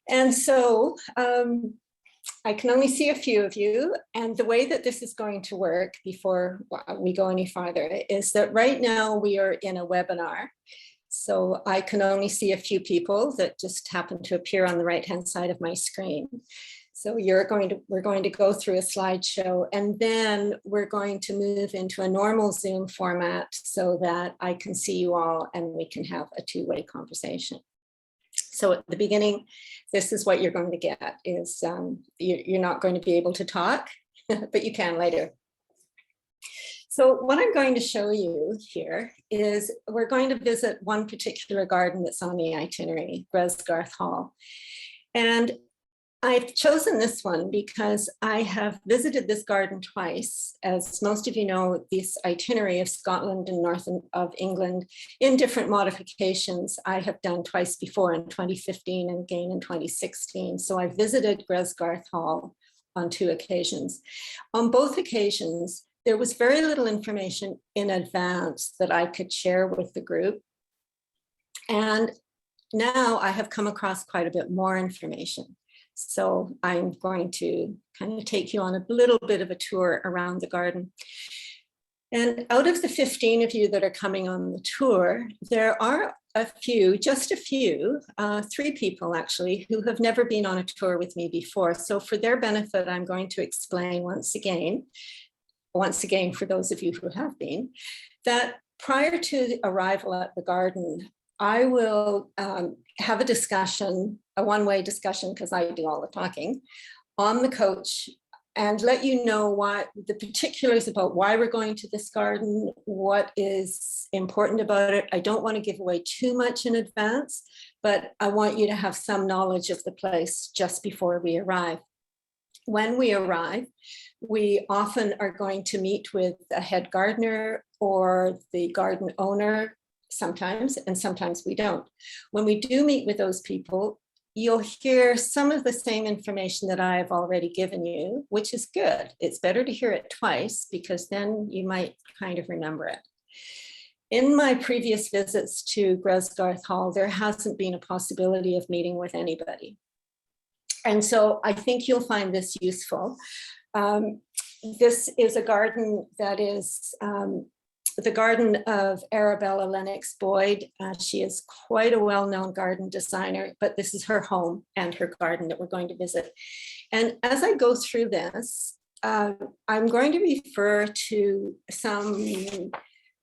And so I can only see a few of you. And the way that this is going to work before we go any farther is that right now we are in a webinar. So I can only see a few people that just happen to appear on the right-hand side of my screen. So we're going to go through a slideshow, and then we're going to move into a normal Zoom format so that I can see you all and we can have a two-way conversation. So at the beginning, this is what you're going to get is you're not going to be able to talk, but you can later. So what I'm going to show you here is we're going to visit one particular garden that's on the itinerary, Gresgarth Hall. And I've chosen this one because I have visited this garden twice. As most of you know, this itinerary of Scotland and north of England in different modifications I have done twice before, in 2015 and again in 2016. So I visited Gresgarth Hall on 2 occasions. On both occasions, there was very little information in advance that I could share with the group. And now I have come across quite a bit more information. So I'm going to kind of take you on a little bit of a tour around the garden. And out of the 15 of you that are coming on the tour, there are a few, just a few, 3 people actually, who have never been on a tour with me before. So for their benefit, I'm going to explain once again for those of you who have been, that prior to the arrival at the garden, I will have a discussion, a one-way discussion, because I do all the talking, on the coach, and let you know what the particulars about why we're going to this garden, what is important about it. I don't want to give away too much in advance, but I want you to have some knowledge of the place just before we arrive. When we arrive, we often are going to meet with a head gardener or the garden owner sometimes, and sometimes we don't. When we do meet with those people, you'll hear some of the same information that I've already given you, which is good. It's better to hear it twice because then you might kind of remember it. In my previous visits to Gresgarth Hall, there hasn't been a possibility of meeting with anybody. And so I think you'll find this useful. This is a garden that is the garden of Arabella Lennox Boyd. She is quite a well-known garden designer, but this is her home and her garden that we're going to visit. And as I go through this, I'm going to refer to some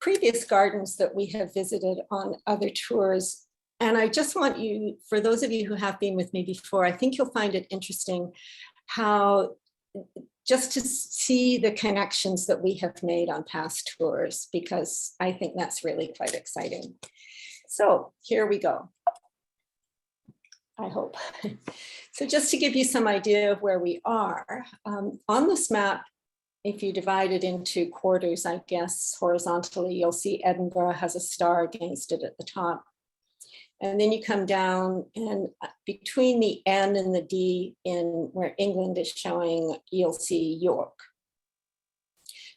previous gardens that we have visited on other tours. And I just want you, for those of you who have been with me before, I think you'll find it interesting how just to see the connections that we have made on past tours, because I think that's really quite exciting. So here we go, I hope. So just to give you some idea of where we are, on this map, if you divide it into quarters, I guess, horizontally, you'll see Edinburgh has a star against it at the top. And then you come down, and between the N and the D in where England is showing, you'll see York.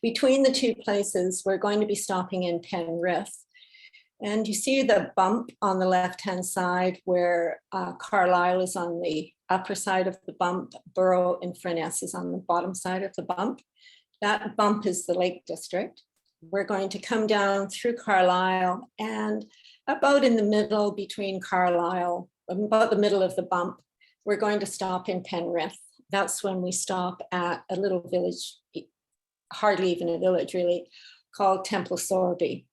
Between the 2 places, we're going to be stopping in Penrith. And you see the bump on the left-hand side where Carlisle is on the upper side of the bump, Borough and Furness is on the bottom side of the bump. That bump is the Lake District. We're going to come down through Carlisle, and about in the middle between Carlisle, about the middle of the bump, we're going to stop in Penrith. That's when we stop at a little village, hardly even a village really, called Temple Sorby,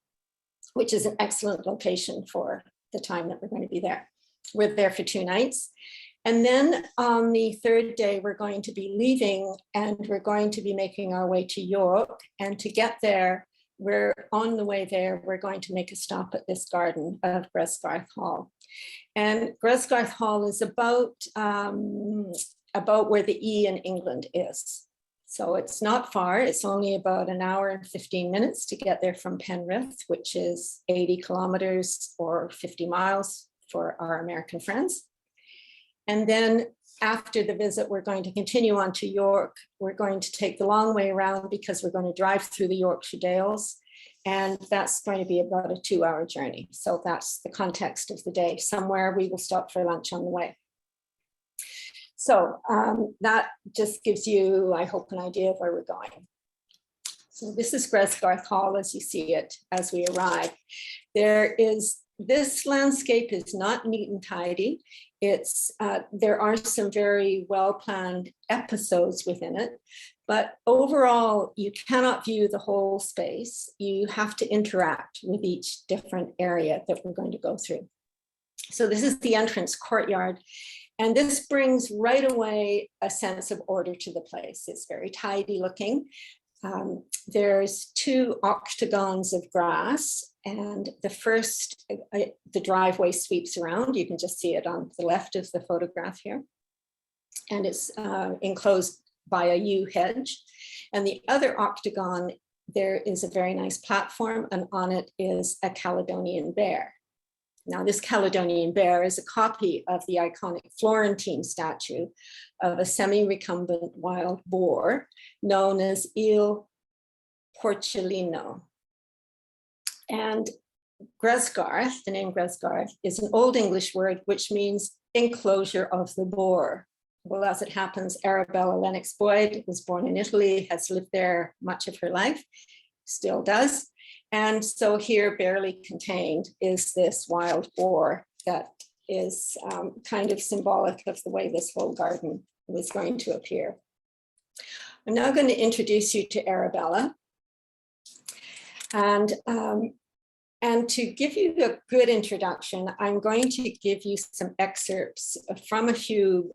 which is an excellent location for the time that we're going to be there. We're there for 2 nights. And then on the 3rd day, we're going to be leaving, and we're going to be making our way to York. And to get there, we're on the way there, we're going to make a stop at this garden of Gresgarth Hall. And Gresgarth Hall is about where the E in England is. So it's not far, it's only about an hour and 15 minutes to get there from Penrith, which is 80 kilometers or 50 miles for our American friends. And then after the visit, we're going to continue on to York. We're going to take the long way around because we're going to drive through the Yorkshire Dales. And that's going to be about a 2-hour journey. So that's the context of the day. Somewhere we will stop for lunch on the way. So that just gives you, I hope, an idea of where we're going. So this is Gresgarth Hall as you see it as we arrive. This landscape is not neat and tidy. There are some very well-planned episodes within it, but overall, you cannot view the whole space. You have to interact with each different area that we're going to go through. So this is the entrance courtyard. And this brings right away a sense of order to the place. It's very tidy looking. There's 2 octagons of grass, and the first, the driveway sweeps around. You can just see it on the left of the photograph here. And it's enclosed by a yew hedge. And the other octagon, there is a very nice platform, and on it is a Caledonian bear. Now, this Caledonian bear is a copy of the iconic Florentine statue of a semi-recumbent wild boar known as Il Porcellino. And Gresgarth, the name Gresgarth, is an Old English word which means enclosure of the boar. Well, as it happens, Arabella Lennox Boyd was born in Italy, has lived there much of her life, still does. And so here, barely contained, is this wild boar that is kind of symbolic of the way this whole garden was going to appear. I'm now going to introduce you to Arabella. And to give you a good introduction, I'm going to give you some excerpts from a few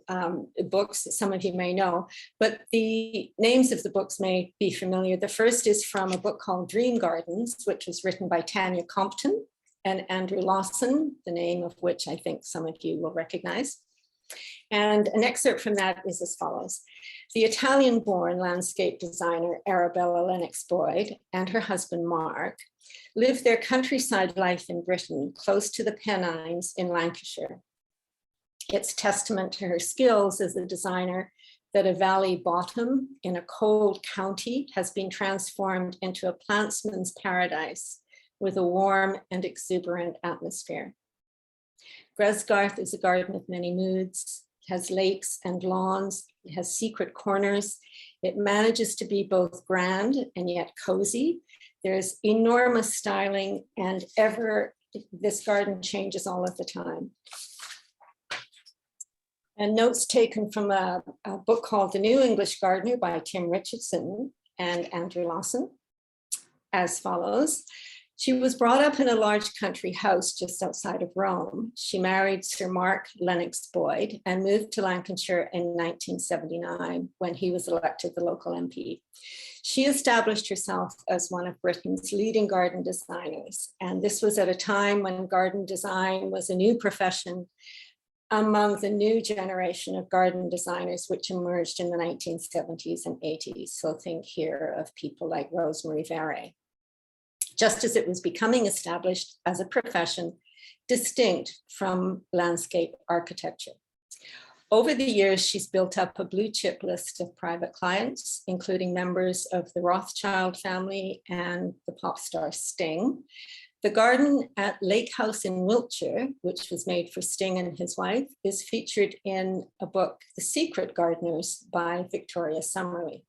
books that some of you may know, but the names of the books may be familiar. The first is from a book called Dream Gardens, which was written by Tanya Compton and Andrew Lawson, the name of which I think some of you will recognize. And an excerpt from that is as follows. The Italian-born landscape designer Arabella Lennox Boyd and her husband Mark lived their countryside life in Britain, close to the Pennines in Lancashire. It's testament to her skills as a designer that a valley bottom in a cold county has been transformed into a plantsman's paradise with a warm and exuberant atmosphere. Gresgarth is a garden of many moods, has lakes and lawns, it has secret corners. It manages to be both grand and yet cozy. There's enormous styling, and this garden changes all of the time. And notes taken from a book called The New English Gardener by Tim Richardson and Andrew Lawson, as follows. She was brought up in a large country house just outside of Rome. She married Sir Mark Lennox Boyd and moved to Lancashire in 1979 when he was elected the local MP. She established herself as one of Britain's leading garden designers. And this was at a time when garden design was a new profession among the new generation of garden designers, which emerged in the 1970s and 80s. So think here of people like Rosemary Vary. Just as it was becoming established as a profession distinct from landscape architecture. Over the years, she's built up a blue chip list of private clients, including members of the Rothschild family and the pop star Sting. The garden at Lake House in Wiltshire, which was made for Sting and his wife, is featured in a book, The Secret Gardeners by Victoria Summerlee.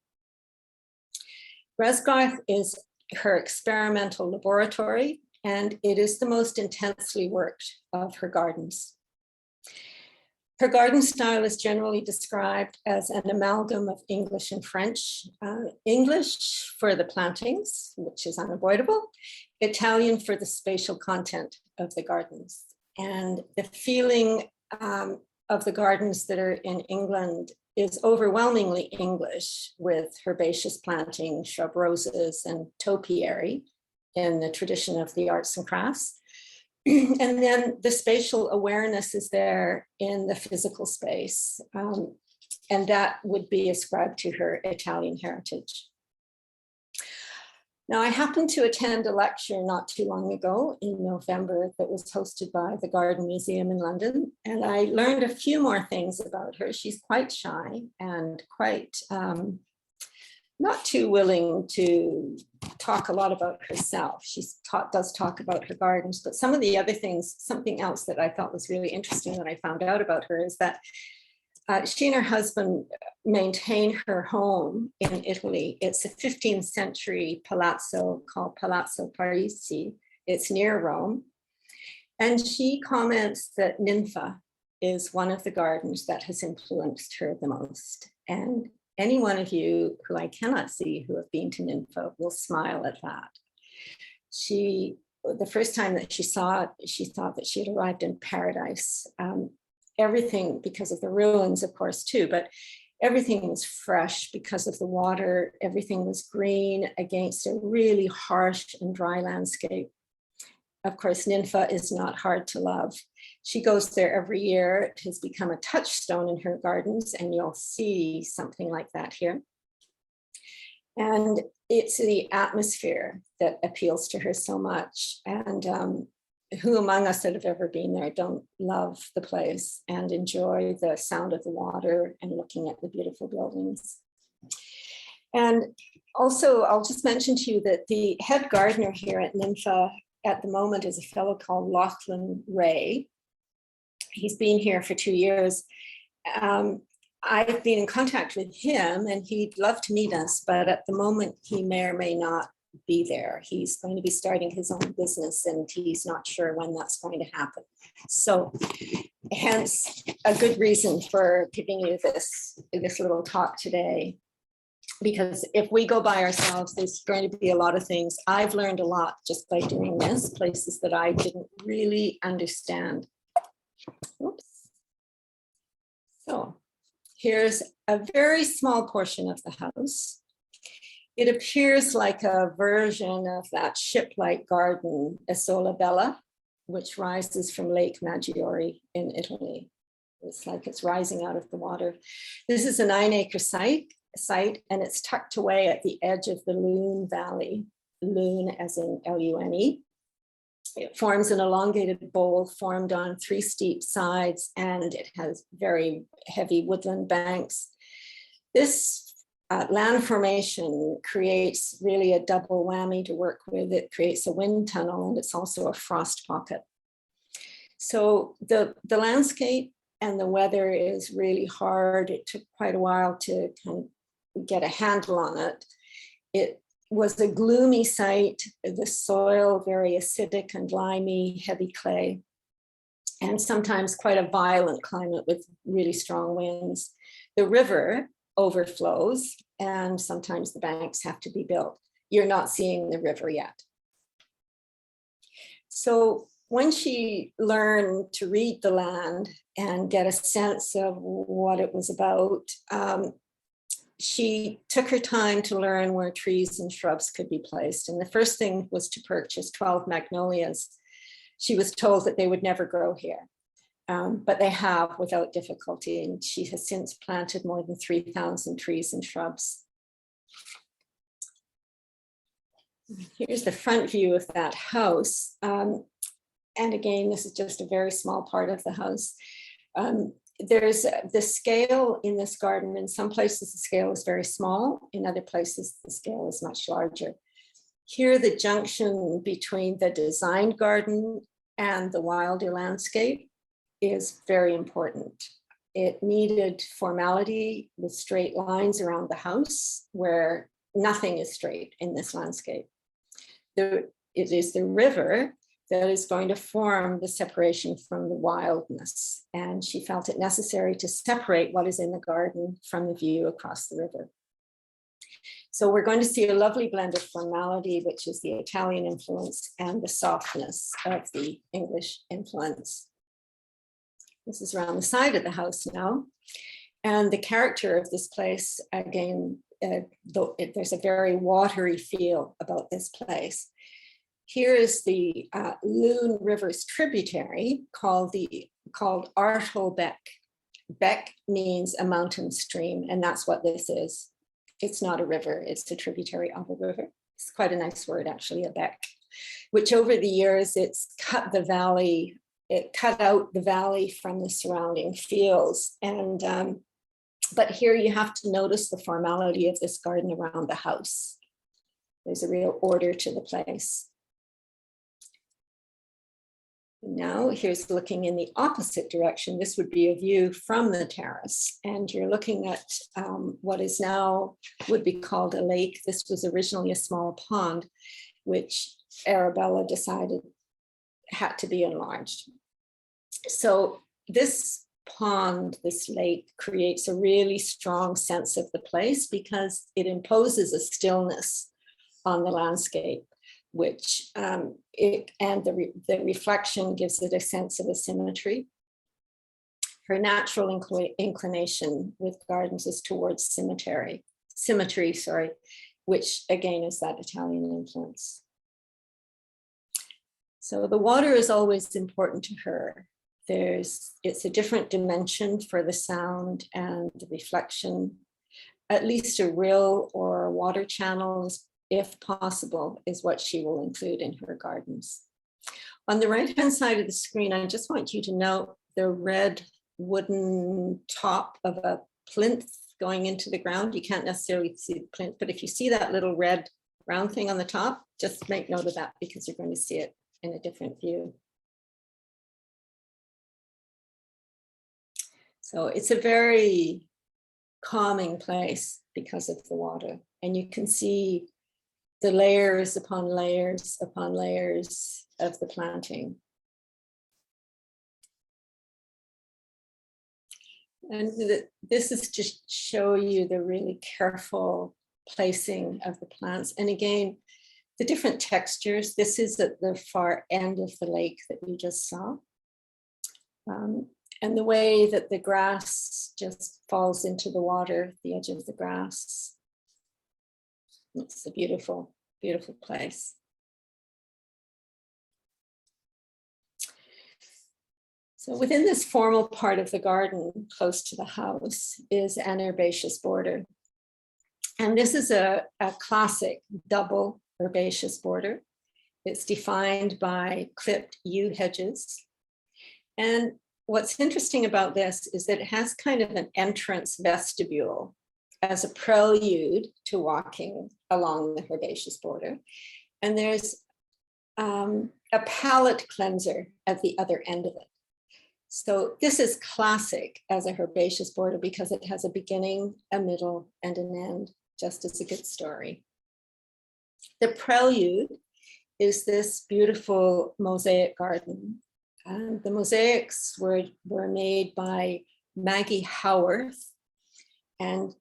Gresgarth is her experimental laboratory, and it is the most intensely worked of her gardens. Her garden style is generally described as an amalgam of English and French. English for the plantings, which is unavoidable, Italian for the spatial content of the gardens. And the feeling of the gardens that are in England is overwhelmingly English, with herbaceous planting, shrub roses, and topiary in the tradition of the arts and crafts. And then the spatial awareness is there in the physical space, and that would be ascribed to her Italian heritage. Now, I happened to attend a lecture not too long ago in November that was hosted by the Garden Museum in London, and I learned a few more things about her. She's quite shy and quite not too willing to talk a lot about herself. She does talk about her gardens, but some of the other things, something else that I thought was really interesting that I found out about her is that She and her husband maintain her home in Italy. It's a 15th century palazzo called Palazzo Parisi. It's near Rome. And she comments that Ninfa is one of the gardens that has influenced her the most. And any one of you who I cannot see who have been to Ninfa will smile at that. The first time that she saw it, she thought that she had arrived in paradise. Everything, because of the ruins, of course, too, but everything was fresh because of the water. Everything was green against a really harsh and dry landscape. Of course, Ninfa is not hard to love. She goes there every year. It has become a touchstone in her gardens, and you'll see something like that here. And it's the atmosphere that appeals to her so much. And who among us that have ever been there don't love the place and enjoy the sound of the water and looking at the beautiful buildings? And also, I'll just mention to you that the head gardener here at Ninfa at the moment is a fellow called Lachlan Ray. He's been here for 2 years. I've been in contact with him and he'd love to meet us, but at the moment he may or may not be there. He's going to be starting his own business and he's not sure when that's going to happen. So hence a good reason for giving you this little talk today. Because if we go by ourselves, there's going to be a lot of things. I've learned a lot just by doing this, places that I didn't really understand. Oops. So here's a very small portion of the house. It appears like a version of that ship-like garden, Isola Bella, which rises from Lake Maggiore in Italy. It's like it's rising out of the water. This is a 9-acre site, and it's tucked away at the edge of the Lune Valley, Lune as in L-U-N-E. It forms an elongated bowl formed on 3 steep sides, and it has very heavy woodland banks. This land formation creates really a double whammy to work with. It creates a wind tunnel and it's also a frost pocket. So the landscape and the weather is really hard. It took quite a while to kind of get a handle on it. It was a gloomy site, the soil very acidic and limey, heavy clay, and sometimes quite a violent climate with really strong winds. The river overflows and sometimes the banks have to be built. You're not seeing the river yet. So when she learned to read the land and get a sense of what it was about, she took her time to learn where trees and shrubs could be placed. And the first thing was to purchase 12 magnolias. She was told that they would never grow here, but they have without difficulty. And she has since planted more than 3,000 trees and shrubs. Here's the front view of that house. And again, this is just a very small part of the house. There's the scale in this garden. In some places, the scale is very small. In other places, the scale is much larger. Here, the junction between the designed garden and the wilder landscape is very important. It needed formality with straight lines around the house where nothing is straight in this landscape. It is the river that is going to form the separation from the wildness. And she felt it necessary to separate what is in the garden from the view across the river. So we're going to see a lovely blend of formality, which is the Italian influence, and the softness of the English influence. This is around the side of the house now. And the character of this place, again, there's a very watery feel about this place. Here is the Lune River's tributary called Artel Beck. Beck means a mountain stream, and that's what this is. It's not a river, it's a tributary of a river. It's quite a nice word, actually, a beck, which over the years, it's cut the valley, it cut out the valley from the surrounding fields. And but here you have to notice the formality of this garden around the house. There's a real order to the place. Now here's looking in the opposite direction. This would be a view from the terrace, and you're looking at what is now would be called a lake. This was originally a small pond, which Arabella decided had to be enlarged. So this pond, this lake, creates a really strong sense of the place because it imposes a stillness on the landscape, which the reflection gives it a sense of a symmetry. Her natural inclination with gardens is towards symmetry, which again is that Italian influence. So the water is always important to her. It's a different dimension for the sound and the reflection. At least a rill or a water channel, if possible, is what she will include in her gardens. On the right-hand side of the screen, I just want you to note the red wooden top of a plinth going into the ground. You can't necessarily see the plinth, but if you see that little red round thing on the top, just make note of that because you're going to see it in a different view. So it's a very calming place because of the water, and you can see the layers upon layers upon layers of the planting. And this is to show you the really careful placing of the plants. And again, the different textures. This is at the far end of the lake that you just saw. And the way that the grass just falls into the water, the edge of the grass. It's a beautiful, beautiful place. So within this formal part of the garden, close to the house, is an herbaceous border. And this is a classic double herbaceous border. It's defined by clipped yew hedges. And what's interesting about this is that it has kind of an entrance vestibule as a prelude to walking along the herbaceous border. And there's a palate cleanser at the other end of it. So this is classic as a herbaceous border because it has a beginning, a middle, and an end, just as a good story. The prelude is this beautiful mosaic garden. And the mosaics were made by Maggie Howarth. And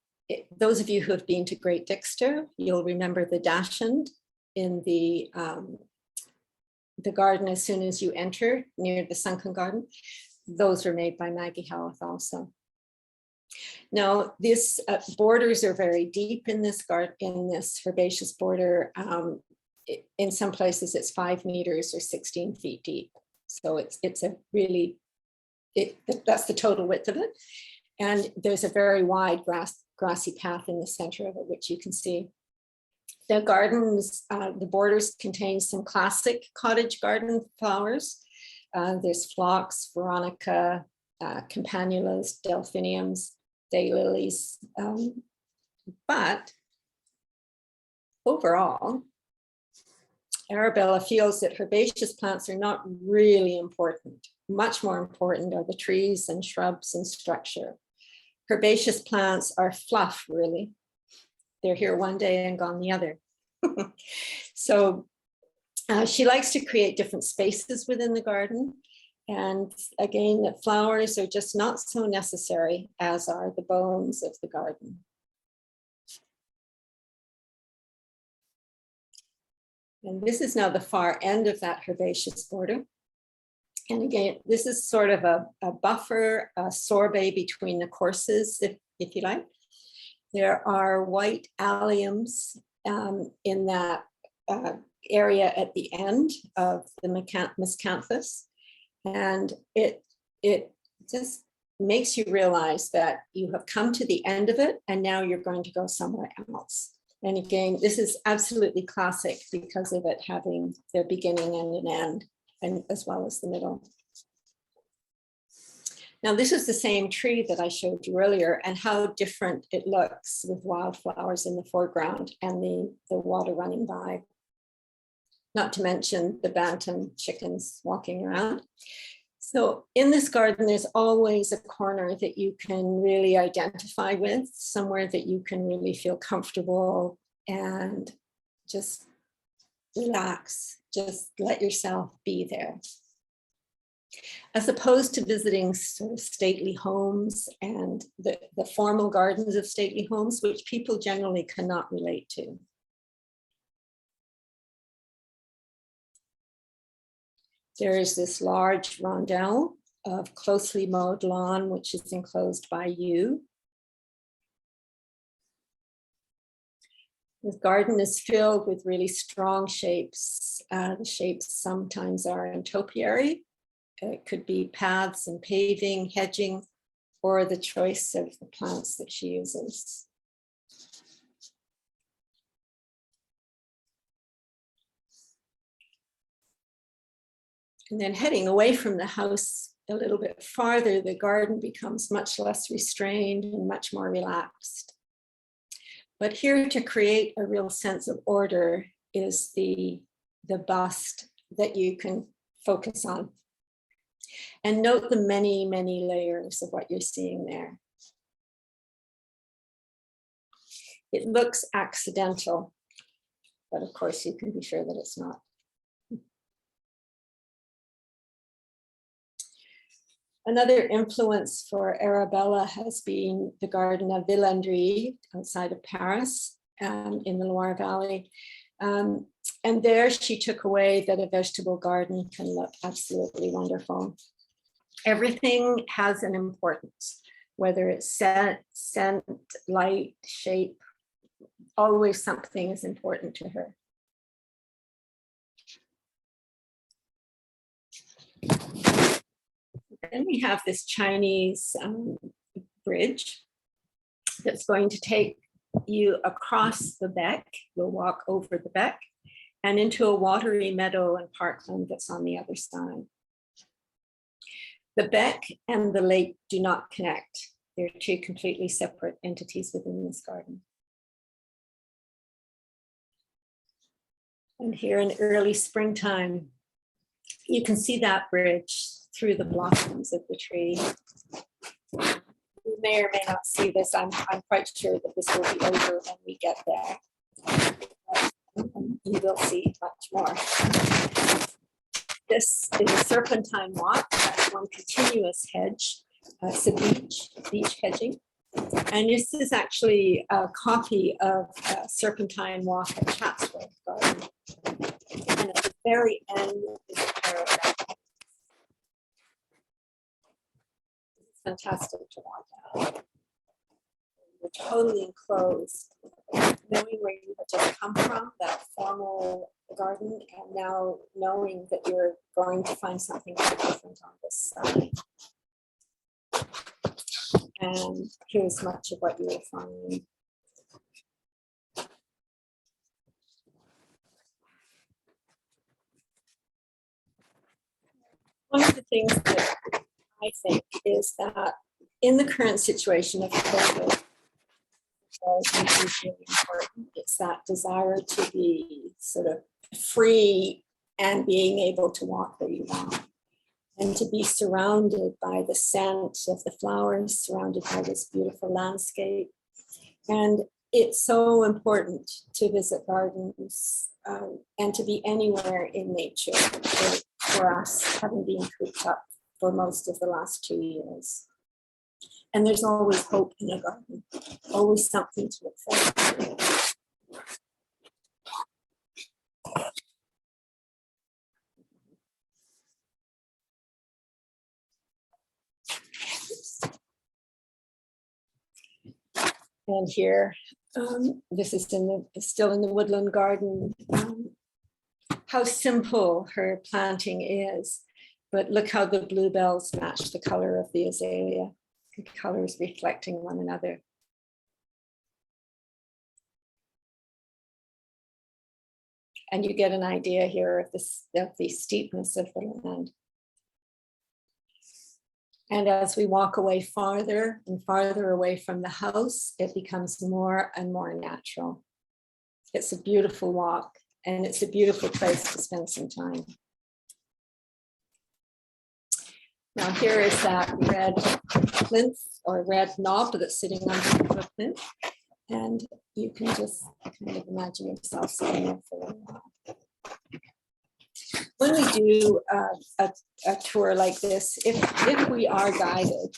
those of you who have been to Great Dixter, you'll remember the dachshund in the garden as soon as you enter near the sunken garden. Those were made by Maggie Howarth also. Now, these borders are very deep in this garden, in this herbaceous border. In some places, it's 5 meters or 16 feet deep. So it's a really, that's the total width of it. And there's a very wide grassy path in the center of it, which you can see. The gardens, the borders contain some classic cottage garden flowers. There's phlox, veronica, campanulas, delphiniums, daylilies. But overall, Arabella feels that herbaceous plants are not really important. Much more important are the trees and shrubs and structure. Herbaceous plants are fluff, really. They're here one day and gone the other. So she likes to create different spaces within the garden. And again, that flowers are just not so necessary as are the bones of the garden. And this is now the far end of that herbaceous border. And again, this is sort of a buffer, a sorbet between the courses, if you like. There are white alliums in that area at the end of the miscanthus. And it just makes you realize that you have come to the end of it and now you're going to go somewhere else. And again, this is absolutely classic because of it having the beginning and an end, and as well as the middle. Now, this is the same tree that I showed you earlier and how different it looks with wildflowers in the foreground and the water running by. not to mention the bantam chickens walking around. So in this garden, there's always a corner that you can really identify with, somewhere that you can really feel comfortable and just relax, just let yourself be there. As opposed to visiting sort of stately homes and the formal gardens of stately homes, which people generally cannot relate to. There is this large rondel of closely mowed lawn, which is enclosed by yew. The garden is filled with really strong shapes. The shapes sometimes are in topiary. It could be paths and paving, hedging, or the choice of the plants that she uses. And then heading away from the house a little bit farther, the garden becomes much less restrained and much more relaxed. But here to create a real sense of order is the bust that you can focus on. And note the many, many layers of what you're seeing there. It looks accidental, but of course you can be sure that it's not. Another influence for Arabella has been the garden of Villandry outside of Paris, in the Loire Valley. And there she took away that a vegetable garden can look absolutely wonderful. Everything has an importance, whether it's scent, light, shape, always something is important to her. Then we have this Chinese bridge that's going to take you across the beck. We'll walk over the beck and into a watery meadow and parkland that's on the other side. The beck and the lake do not connect. They're two completely separate entities within this garden. And here in early springtime, you can see that bridge through the blossoms of the tree. You may or may not see this. I'm quite sure that this will be over when we get there. And you will see much more. This is a serpentine walk. That's one continuous hedge. It's a beach hedging. And this is actually a copy of a serpentine walk at Chatsworth Garden. And at the very end is a paragraph. It's fantastic to walk out. You're totally enclosed, knowing where you have just come from, that formal garden, and now knowing that you're going to find something different on this side. And here's much of what you will find. One of the things that I think is that in the current situation of COVID, is really important. It's that desire to be sort of free and being able to walk where you want, and to be surrounded by the scent of the flowers, surrounded by this beautiful landscape. And it's so important to visit gardens and to be anywhere in nature for us, having been cooped up for most of the last 2 years. And there's always hope in a garden, always something to look forward to. And here, this is still in the woodland garden. How simple her planting is, but look how the bluebells match the color of the azalea. The colors reflecting one another. And you get an idea here of the steepness of the land. And as we walk away farther and farther away from the house, it becomes more and more natural. It's a beautiful walk. and it's a beautiful place to spend some time. Now here is that red plinth or red knob that's sitting on top of a plinth, and you can just kind of imagine yourself sitting there for a little while. When we do a tour like this, if we are guided,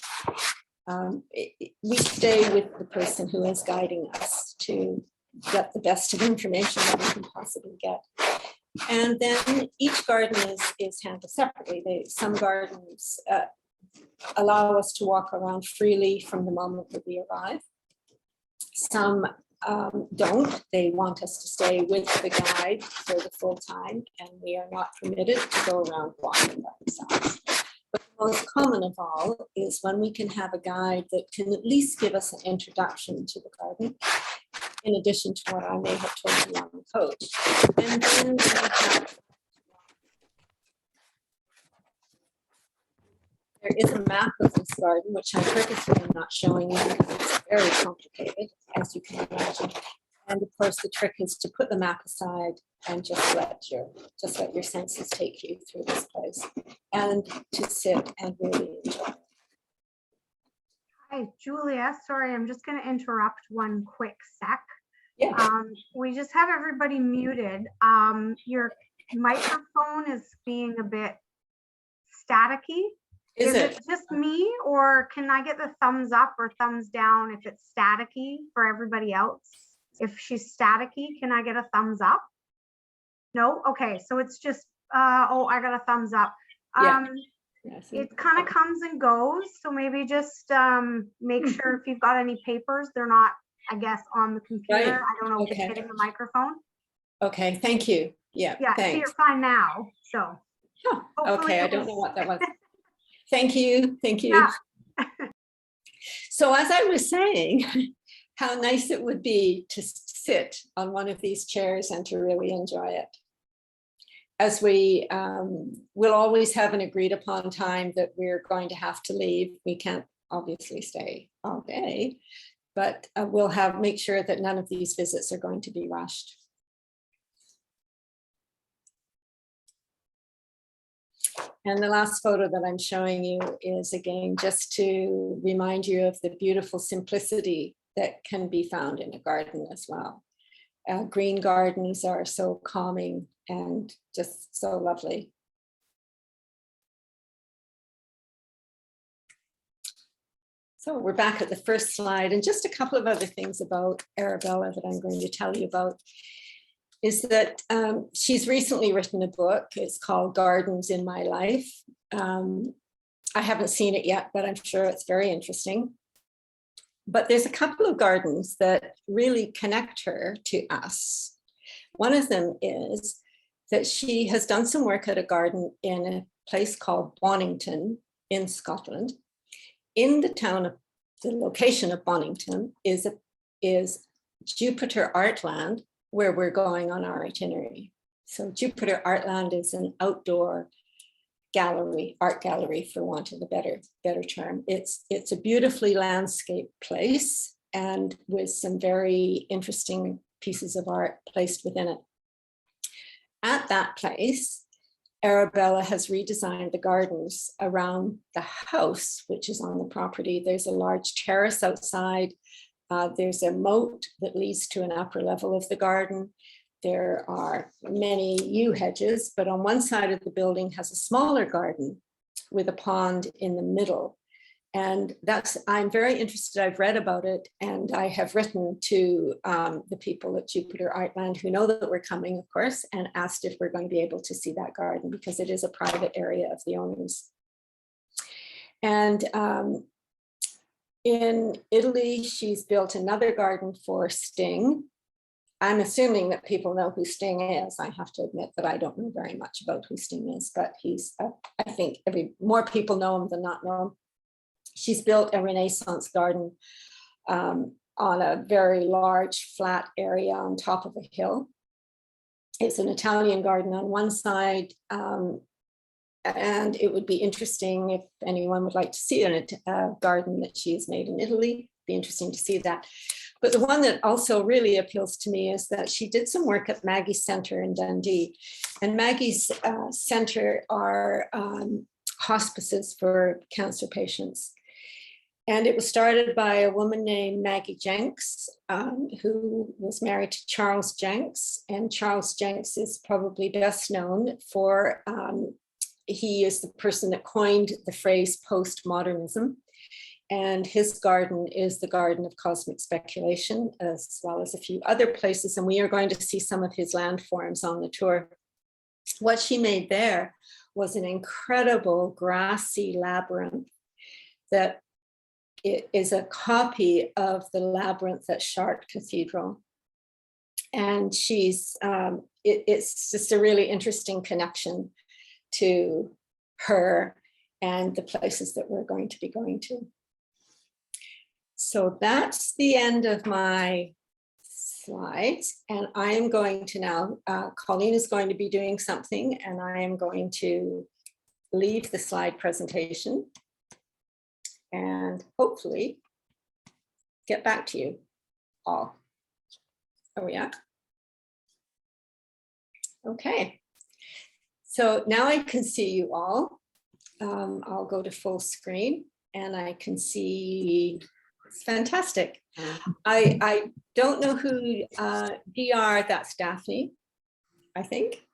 we stay with the person who is guiding us to get the best of information that we can possibly get. And then each garden is handled separately. Some gardens allow us to walk around freely from the moment that we arrive. Some don't. They want us to stay with the guide for the full time, and we are not permitted to go around walking by ourselves. But the most common of all is when we can have a guide that can at least give us an introduction to the garden, in addition to what I may have told you on the coach. And then we have, there is a map of this garden, which I'm purposely not showing you because it's very complicated, as you can imagine. And of course, the trick is to put the map aside and just let your senses take you through this place, and to sit and really enjoy. Hi, Julia. Sorry, I'm just going to interrupt one quick sec. Yeah. We just have everybody muted. Your microphone is being a bit staticky. Is it just me, or can I get the thumbs up or thumbs down if it's staticky for everybody else? If she's staticky, can I get a thumbs up? No? Okay, so it's just, oh, I got a thumbs up. It kind of comes and goes, so maybe just make sure if you've got any papers, they're not, I guess, on the computer. Right. I don't know if it's hitting the microphone. Okay, thank you. Yeah, thanks. So you're fine now, so. Okay, I don't know what that was. Thank you. Yeah. So as I was saying, how nice it would be to sit on one of these chairs and to really enjoy it. As we will always have an agreed upon time that we're going to have to leave. We can't obviously stay all day, but we'll make sure that none of these visits are going to be rushed. And the last photo that I'm showing you is, again, just to remind you of the beautiful simplicity that can be found in a garden as well. Green gardens are so calming and just so lovely. So we're back at the first slide, and just a couple of other things about Arabella that I'm going to tell you about is that she's recently written a book. It's called Gardens in My Life. I haven't seen it yet, but I'm sure it's very interesting. But there's a couple of gardens that really connect her to us. One of them is that she has done some work at a garden in a place called Bonington in Scotland. In the town of, the location of Bonington is Jupiter Artland, where we're going on our itinerary. So Jupiter Artland is an outdoor gallery, art gallery, for want of a better term. It's a beautifully landscaped place and with some very interesting pieces of art placed within it. At that place, Arabella has redesigned the gardens around the house, which is on the property. There's a large terrace outside. There's a moat that leads to an upper level of the garden. There are many yew hedges, but on one side of the building has a smaller garden with a pond in the middle. And I'm very interested. I've read about it, and I have written to the people at Jupiter Artland who know that we're coming, of course, and asked if we're going to be able to see that garden because it is a private area of the owners. And in Italy, she's built another garden for Sting. I'm assuming that people know who Sting is. I have to admit that I don't know very much about who Sting is, but he's, I think more people know him than not know him. She's built a Renaissance garden on a very large flat area on top of a hill. It's an Italian garden on one side, and it would be interesting if anyone would like to see a garden that she's made in Italy. Be interesting to see that. But the one that also really appeals to me is that she did some work at Maggie's Center in Dundee. And Maggie's Center are hospices for cancer patients. And it was started by a woman named Maggie Jenks, who was married to Charles Jenks. And Charles Jenks is probably best known for, he is the person that coined the phrase postmodernism. And his garden is the Garden of Cosmic Speculation, as well as a few other places. And we are going to see some of his landforms on the tour. What she made there was an incredible grassy labyrinth that it is a copy of the labyrinth at Chartres Cathedral. And she's, it's just a really interesting connection to her and the places that we're going to be going to. So that's the end of my slides. And I am going to now, Colleen is going to be doing something, and I am going to leave the slide presentation and hopefully get back to you all. Oh yeah. Okay. So now I can see you all. I'll go to full screen and I can see, it's fantastic. I don't know who DR, that's Daphne, I think.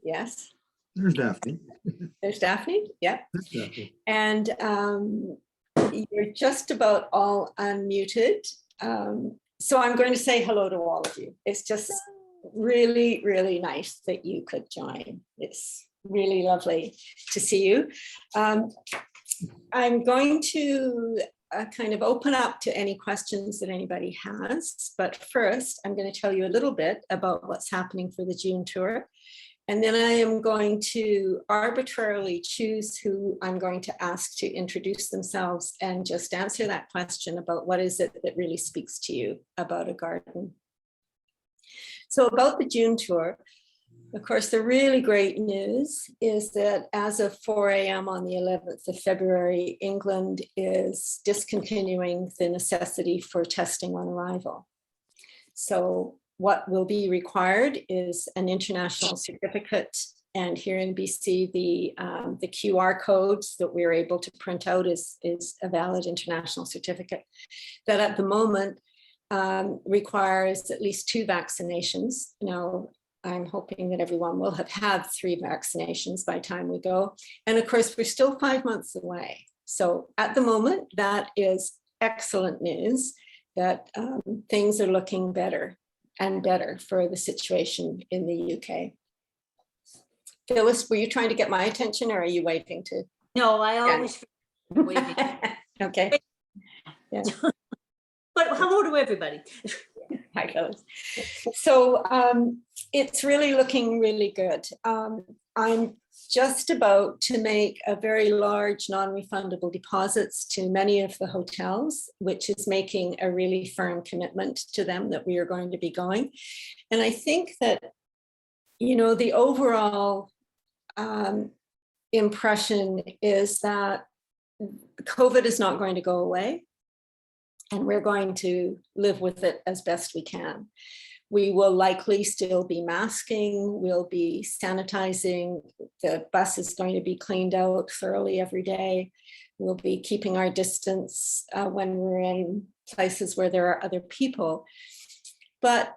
Yes. There's Daphne. There's Daphne, yeah. There's Daphne. And you're just about all unmuted. So I'm going to say hello to all of you. It's just really, really nice that you could join. It's really lovely to see you. I'm going to kind of open up to any questions that anybody has. But first, I'm going to tell you a little bit about what's happening for the June tour. And then I am going to arbitrarily choose who I'm going to ask to introduce themselves and just answer that question about what is it that really speaks to you about a garden. So about the June tour, of course, the really great news is that as of 4 a.m. on the 11th of February, England is discontinuing the necessity for testing on arrival. So what will be required is an international certificate. And here in BC, the QR codes that we're able to print out is a valid international certificate that at the moment requires at least 2 vaccinations. Now, I'm hoping that everyone will have had 3 vaccinations by the time we go. And of course, we're still 5 months away. So at the moment, that is excellent news that things are looking better and better for the situation in the UK. Phyllis, were you trying to get my attention or are you waving to? No, I always waving. Okay. Yeah. But hello to everybody. Hi, Phyllis. So it's really looking really good. I'm just about to make a very large non-refundable deposits to many of the hotels, which is making a really firm commitment to them that we are going to be going. And I think that, you know, the overall impression is that COVID is not going to go away, and we're going to live with it as best we can. We will likely still be masking, we'll be sanitizing, the bus is going to be cleaned out thoroughly every day. We'll be keeping our distance when we're in places where there are other people. But